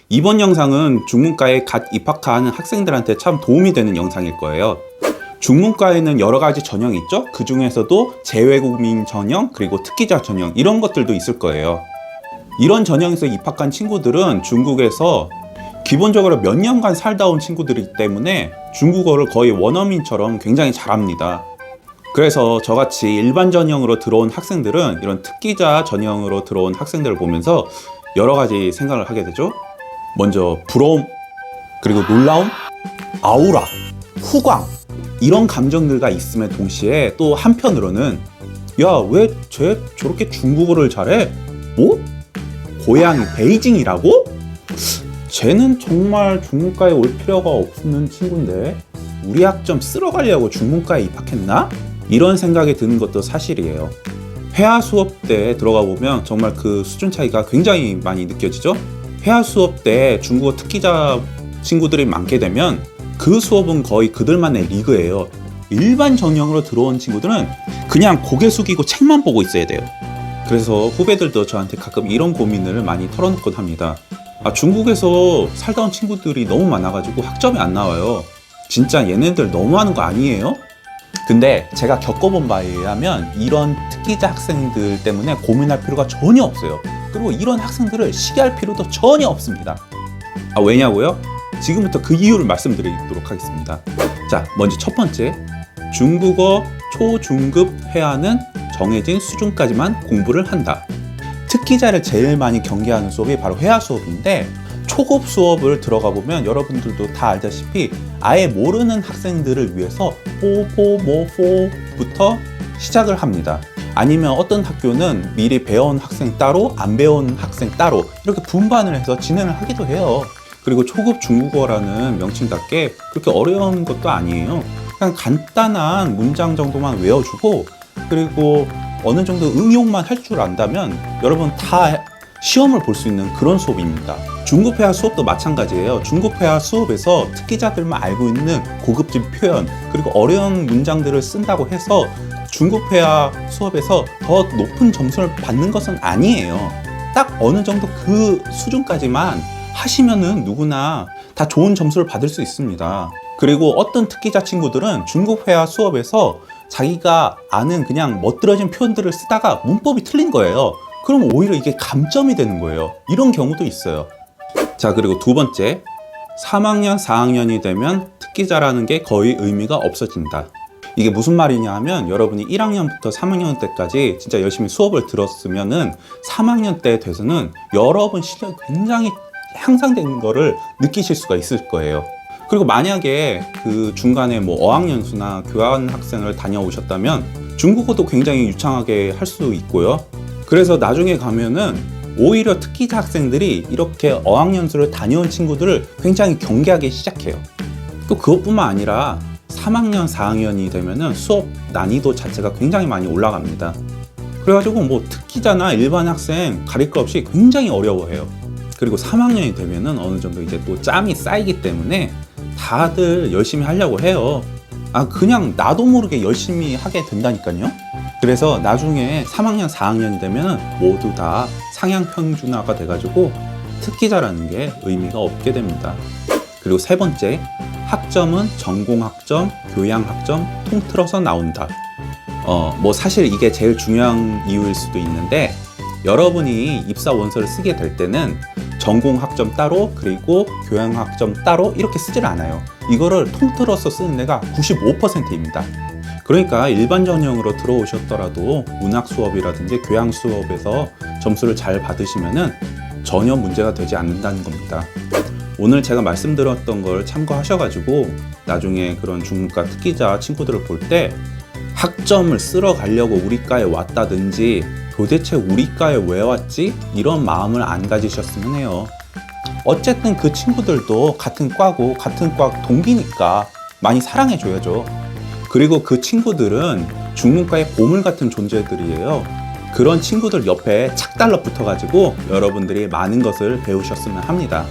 이번 영상은 중문과에 갓 입학한 학생들한테 참 도움이 되는 영상일 거예요. 중문과에는 여러 가지 전형이 있죠. 그 중에서도 재외국민 전형, 그리고 특기자 전형 이런 것들도 있을 거예요. 이런 전형에서 입학한 친구들은 중국에서 기본적으로 몇 년간 살다 온 친구들이기 때문에 중국어를 거의 원어민처럼 굉장히 잘합니다. 그래서 저같이 일반 전형으로 들어온 학생들은 이런 특기자 전형으로 들어온 학생들을 보면서 여러 가지 생각을 하게 되죠. 먼저 부러움, 그리고 놀라움, 아우라, 후광 이런 감정들과 있음에 동시에 또 한편으로는 야, 왜 쟤 저렇게 중국어를 잘해? 뭐? 고향이 베이징이라고? 쟤는 정말 중문과에 올 필요가 없는 친구인데 우리 학점 쓸어가려고 중문과에 입학했나? 이런 생각이 드는 것도 사실이에요. 회화 수업 때 들어가 보면 정말 그 수준 차이가 굉장히 많이 느껴지죠? 회화 수업 때 중국어 특기자 친구들이 많게 되면 그 수업은 거의 그들만의 리그예요. 일반 전형으로 들어온 친구들은 그냥 고개 숙이고 책만 보고 있어야 돼요. 그래서 후배들도 저한테 가끔 이런 고민을 많이 털어놓곤 합니다. 중국에서 살다 온 친구들이 너무 많아가지고 학점이 안 나와요. 진짜 얘네들 너무하는 거 아니에요? 근데 제가 겪어본 바에 의하면 이런 특기자 학생들 때문에 고민할 필요가 전혀 없어요. 그리고 이런 학생들을 시기할 필요도 전혀 없습니다. 왜냐고요? 지금부터 그 이유를 말씀드리도록 하겠습니다. 자, 먼저 첫 번째, 중국어 초중급 회화는 정해진 수준까지만 공부를 한다. 특기자를 제일 많이 경계하는 수업이 바로 회화 수업인데, 초급 수업을 들어가 보면 여러분들도 다 알다시피 아예 모르는 학생들을 위해서 포부터 시작을 합니다. 아니면 어떤 학교는 미리 배운 학생 따로, 안 배운 학생 따로 이렇게 분반을 해서 진행을 하기도 해요. 그리고 초급 중국어라는 명칭답게 그렇게 어려운 것도 아니에요. 그냥 간단한 문장 정도만 외워주고, 그리고 어느 정도 응용만 할 줄 안다면 여러분 다 시험을 볼 수 있는 그런 수업입니다. 중급 회화 수업도 마찬가지예요. 중급 회화 수업에서 특기자들만 알고 있는 고급진 표현, 그리고 어려운 문장들을 쓴다고 해서 중급 회화 수업에서 더 높은 점수를 받는 것은 아니에요. 딱 어느 정도 그 수준까지만 하시면은 누구나 다 좋은 점수를 받을 수 있습니다. 그리고 어떤 특기자 친구들은 중급 회화 수업에서 자기가 아는 그냥 멋들어진 표현들을 쓰다가 문법이 틀린 거예요. 그럼 오히려 이게 감점이 되는 거예요. 이런 경우도 있어요. 자, 그리고 두 번째, 3학년, 4학년이 되면 특기자라는 게 거의 의미가 없어진다. 이게 무슨 말이냐 하면 여러분이 1학년부터 3학년 때까지 진짜 열심히 수업을 들었으면은 3학년 때 돼서는 여러분 실력이 굉장히 향상된 거를 느끼실 수가 있을 거예요. 그리고 만약에 그 중간에 뭐 어학연수나 교환 학생을 다녀오셨다면 중국어도 굉장히 유창하게 할 수 있고요. 그래서 나중에 가면은 오히려 특기자 학생들이 이렇게 어학연수를 다녀온 친구들을 굉장히 경계하기 시작해요. 또 그것뿐만 아니라 3학년, 4학년이 되면은 수업 난이도 자체가 굉장히 많이 올라갑니다. 그래가지고 뭐 특기자나 일반 학생 가릴 것 없이 굉장히 어려워해요. 그리고 3학년이 되면은 어느 정도 이제 또 짬이 쌓이기 때문에 다들 열심히 하려고 해요. 그냥 나도 모르게 열심히 하게 된다니까요. 그래서 나중에 3학년, 4학년이 되면 모두 다 상향 평준화가 돼가지고 특기자라는 게 의미가 없게 됩니다. 그리고 세 번째, 학점은 전공학점, 교양학점 통틀어서 나온다. 뭐 사실 이게 제일 중요한 이유일 수도 있는데, 여러분이 입사 원서를 쓰게 될 때는 전공학점 따로, 그리고 교양학점 따로 이렇게 쓰질 않아요. 이거를 통틀어서 쓰는 데가 95%입니다. 그러니까 일반 전형으로 들어오셨더라도 문학 수업이라든지 교양 수업에서 점수를 잘 받으시면은 전혀 문제가 되지 않는다는 겁니다. 오늘 제가 말씀드렸던 걸 참고하셔가지고 나중에 그런 중문과 특기자 친구들을 볼 때 학점을 쓸어 가려고 우리과에 왔다든지 도대체 우리과에 왜 왔지? 이런 마음을 안 가지셨으면 해요. 어쨌든 그 친구들도 같은 과고 같은 과 동기니까 많이 사랑해줘야죠. 그리고 그 친구들은 중문과의 보물 같은 존재들이에요. 그런 친구들 옆에 착 달라붙어가지고 여러분들이 많은 것을 배우셨으면 합니다.